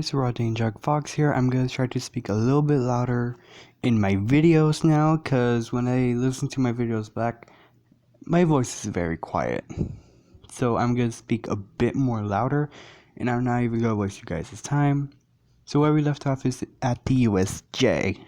guys, Rodney Jug Fox here. I'm gonna try to speak a little bit louder in my videos now, cause when I listen to my videos back, my voice is very quiet. So I'm gonna speak a bit more louder, and I'm not even gonna waste you guys' time. So where we left off is at the USJ.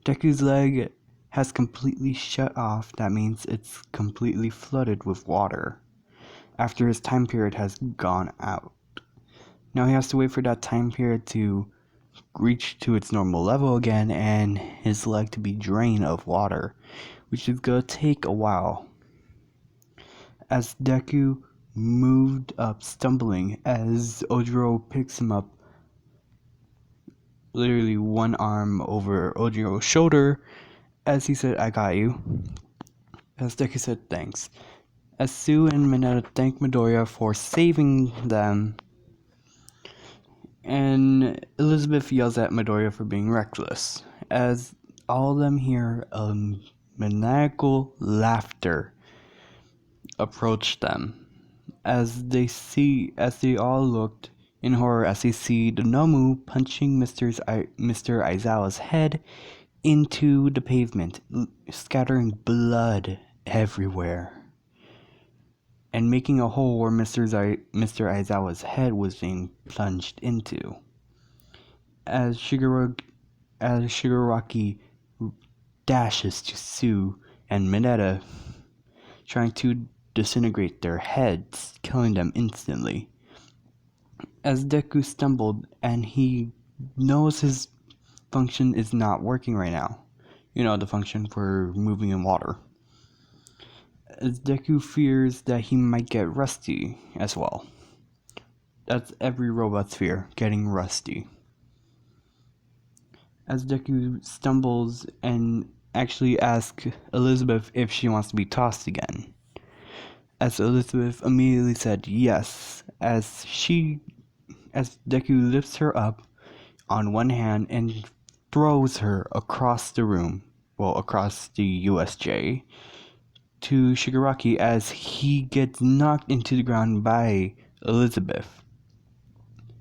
Deku's leg has completely shut off. That means it's completely flooded with water after his time period has gone out. Now he has to wait for that time period to reach to its normal level again and his leg to be drained of water, which is gonna take a while. As Deku moved up stumbling as Ojiro picks him up, literally one arm over Ojiro's shoulder, as he said, "I got you." As Deku said, "Thanks." As Sue and Mineta thank Midoriya for saving them, and Elizabeth yells at Midoriya for being reckless, as all of them hear maniacal laughter approach them. As they all looked in horror as they see the Nomu punching Mr. Aizawa's head into the pavement, scattering blood everywhere, and making a hole where Mr. Aizawa's head was being plunged into. As Shigaraki dashes to Sue and Mineta, trying to disintegrate their heads, killing them instantly. As Deku stumbled and he knows his function is not working right now. You know, the function for moving in water. As Deku fears that he might get rusty as well. That's every robot's fear, getting rusty. As Deku stumbles and actually asks Elizabeth if she wants to be tossed again. As Elizabeth immediately said yes, as Deku lifts her up on one hand and throws her across the room, across the USJ, to Shigaraki as he gets knocked into the ground by Elizabeth.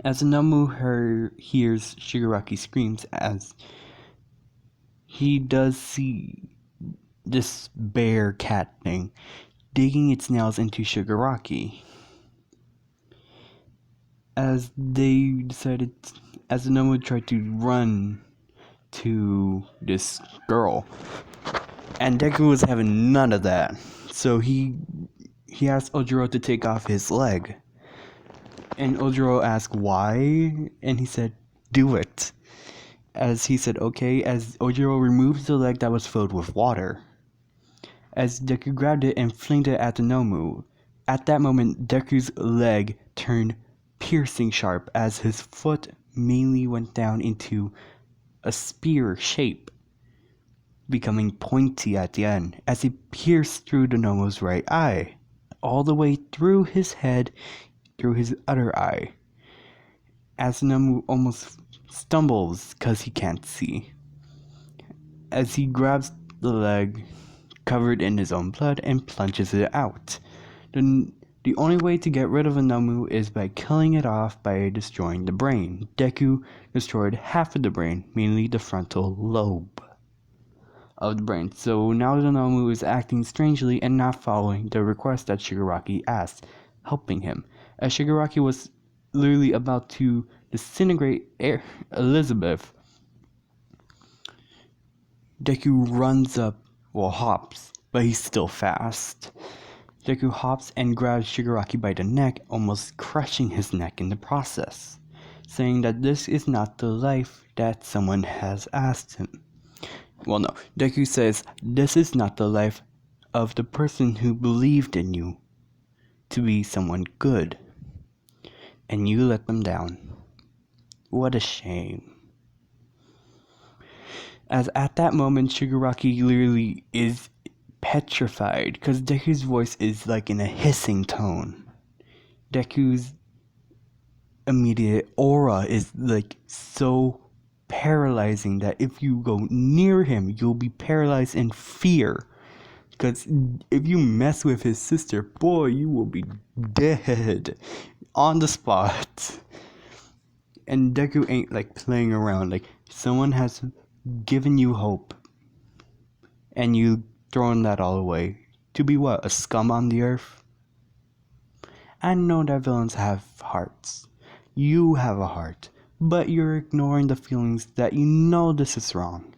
As Nomu hears Shigaraki screams, as he does see this bear cat thing digging its nails into Shigaraki. As the Nomu tried to run to this girl, and Deku was having none of that, so he asked Ojiro to take off his leg, and Ojiro asked why, and he said, "Do it." As he said okay, as Ojiro removes the leg that was filled with water, as Deku grabbed it and flinged it at the Nomu. At that moment, Deku's leg turned piercing sharp as his foot mainly went down into a spear shape, becoming pointy at the end as he pierced through the Nomu's right eye, all the way through his head, through his other eye, as Nomu almost stumbles because he can't see. As he grabs the leg covered in his own blood and plunges it out. The only way to get rid of a Nomu is by killing it off by destroying the brain. Deku destroyed half of the brain, mainly the frontal lobe of the brain. So now the Nomu is acting strangely and not following the request that Shigaraki asked, helping him. As Shigaraki was literally about to disintegrate Elizabeth, Deku runs up, hops, but he's still fast. Deku hops and grabs Shigaraki by the neck, almost crushing his neck in the process, saying that this is not the life that someone has asked him. Well, no, Deku says, "This is not the life of the person who believed in you to be someone good, and you let them down. What a shame." As at that moment, Shigaraki literally is petrified because Deku's voice is like in a hissing tone. Deku's immediate aura is like so paralyzing that if you go near him, you'll be paralyzed in fear. Because if you mess with his sister, boy, you will be dead on the spot. And Deku ain't like playing around. Like, someone has given you hope, and you throwing that all away. To be what? A scum on the earth? I know that villains have hearts. You have a heart, but you're ignoring the feelings that you know this is wrong.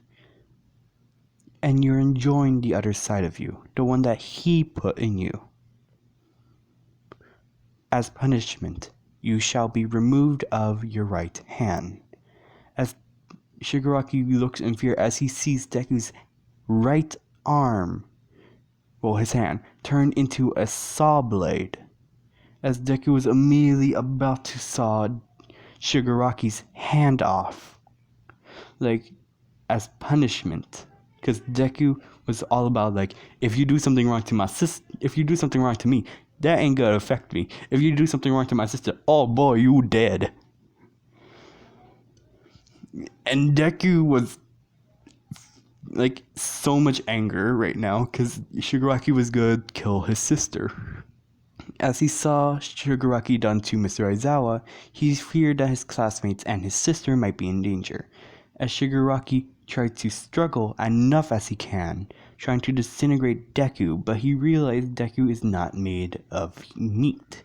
And you're enjoying the other side of you, the one that he put in you. As punishment, you shall be removed of your right hand. As Shigaraki looks in fear as he sees Deku's right arm, well, his hand, turn into a saw blade. As Deku was immediately about to saw Shigaraki's hand off, like, as punishment. Because Deku was all about, like, if you do something wrong to my sister, if you do something wrong to me, that ain't gonna affect me. If you do something wrong to my sister, oh boy, you dead. And Deku was like so much anger right now because Shigaraki was gonna kill his sister. As he saw Shigaraki done to Mr. Aizawa, he feared that his classmates and his sister might be in danger. As Shigaraki tried to struggle enough as he can, trying to disintegrate Deku, but he realized Deku is not made of meat.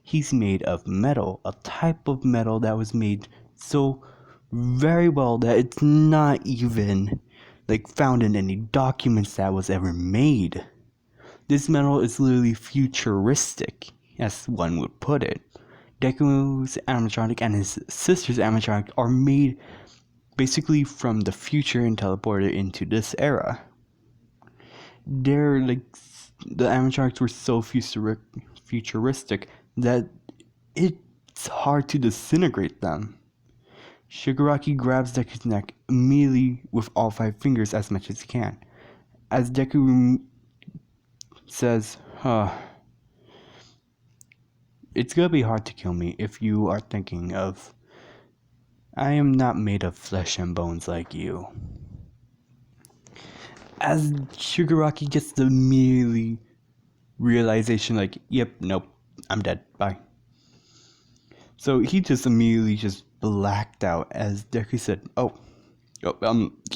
He's made of metal, a type of metal that was made so very well that it's not even like found in any documents that was ever made. This metal is literally futuristic, as one would put it. Deku's animatronic and his sister's animatronic are made basically from the future and teleported into this era. They're like, the animatronics were so futuristic that it's hard to disintegrate them. Shigaraki grabs Deku's neck immediately with all 5 fingers as much as he can. As Deku says, it's gonna be hard to kill me if you are thinking of, I am not made of flesh and bones like you. As Shigaraki gets the immediately realization like, yep, nope, I'm dead, bye. So he just immediately just blacked out as Deku said,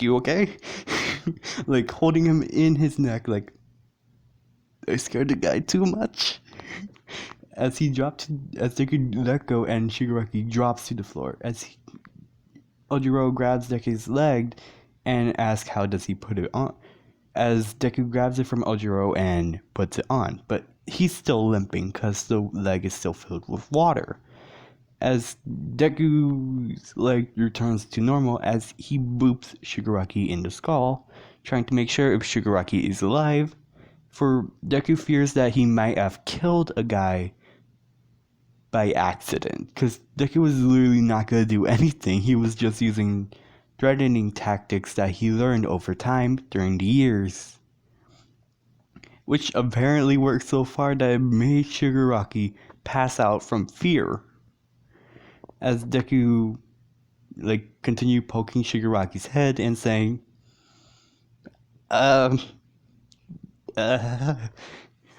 you okay? Like holding him in his neck like, I scared the guy too much. As Deku let go and Shigaraki drops to the floor. Ojiro grabs Deku's leg and asks how does he put it on. As Deku grabs it from Ojiro and puts it on. But he's still limping because the leg is still filled with water. As Deku's leg returns to normal as he boops Shigaraki in the skull, trying to make sure if Shigaraki is alive, for Deku fears that he might have killed a guy by accident, because Deku was literally not going to do anything. He was just using threatening tactics that he learned over time during the years, which apparently worked so far that it made Shigaraki pass out from fear. As Deku continued poking Shigaraki's head and saying, as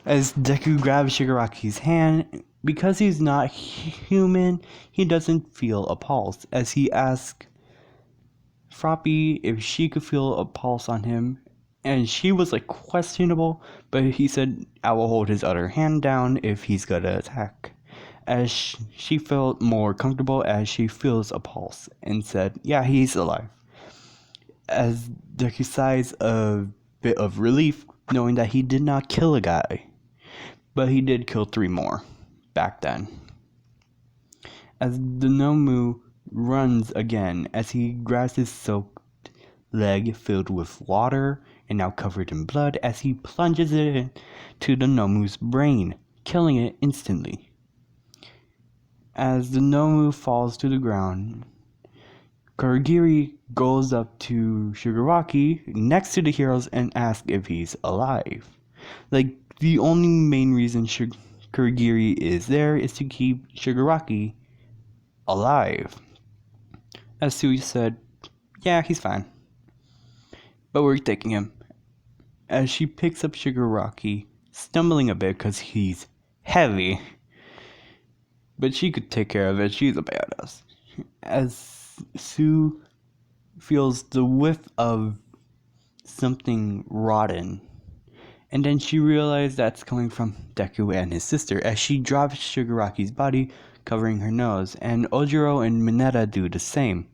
Deku grabs Shigaraki's hand, because he's not human, he doesn't feel a pulse, as he asks Froppy if she could feel a pulse on him, and she was questionable, but he said, I will hold his other hand down if he's gonna attack. As she felt more comfortable as she feels a pulse, and said, yeah, he's alive. As Deku sighs a bit of relief, knowing that he did not kill a guy, but he did kill 3 more back then. As the Nomu runs again, as he grabs his soaked leg filled with water and now covered in blood, as he plunges it into the Nomu's brain, killing it instantly. As the Nomu falls to the ground, Kurogiri goes up to Shigaraki next to the heroes and asks if he's alive. The only main reason Kurogiri is there is to keep Shigaraki alive. As Sui said, yeah, he's fine, but we're taking him. As she picks up Shigaraki, stumbling a bit because he's heavy, but she could take care of it, she's a badass. as Sue feels the whiff of something rotten. And then she realized that's coming from Deku and his sister as she drops Shigaraki's body, covering her nose, and Ojiro and Mineta do the same.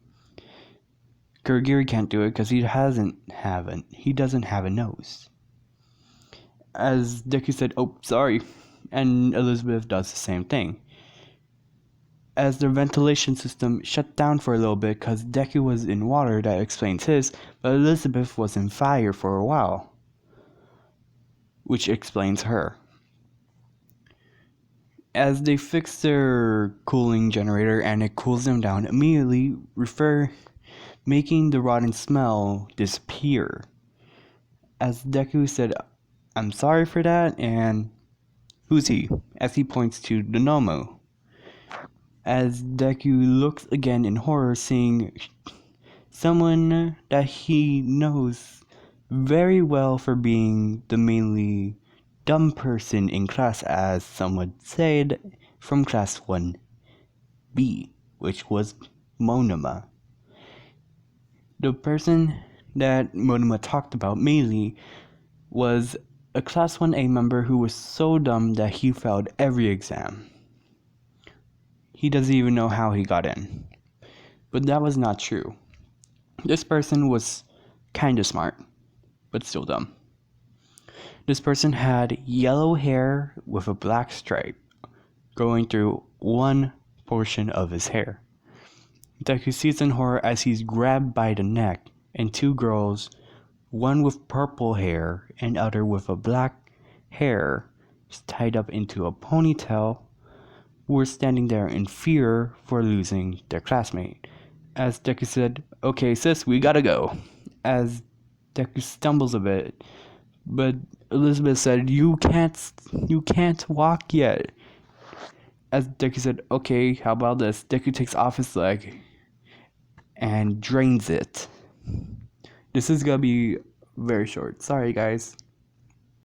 Kurogiri can't do it because he doesn't have a nose. As Deku said, "Oh, sorry," and Elizabeth does the same thing. As the ventilation system shut down for a little bit because Deku was in water, that explains his, but Elizabeth was in fire for a while, which explains her. As they fix their cooling generator and it cools them down immediately, making the rotten smell disappear. As Deku said, "I'm sorry for that," and "Who's he?" as he points to the Nomu. As Deku looks again in horror, seeing someone that he knows very well for being the mainly dumb person in class, as someone said, from class 1B, which was Monoma. The person that Monoma talked about mainly was a class 1A member who was so dumb that he failed every exam. He doesn't even know how he got in. But that was not true. This person was kinda smart, but still dumb. This person had yellow hair with a black stripe going through one portion of his hair. Deku sees in horror as he's grabbed by the neck, and two girls, one with purple hair and other with a black hair, tied up into a ponytail, were standing there in fear for losing their classmate. As Deku said, "Okay, sis, we gotta go." As Deku stumbles a bit, but Elizabeth said, you can't walk yet." As Deku said, "Okay, how about this?" Deku takes off his leg and drains it. This is gonna be very short. Sorry, guys.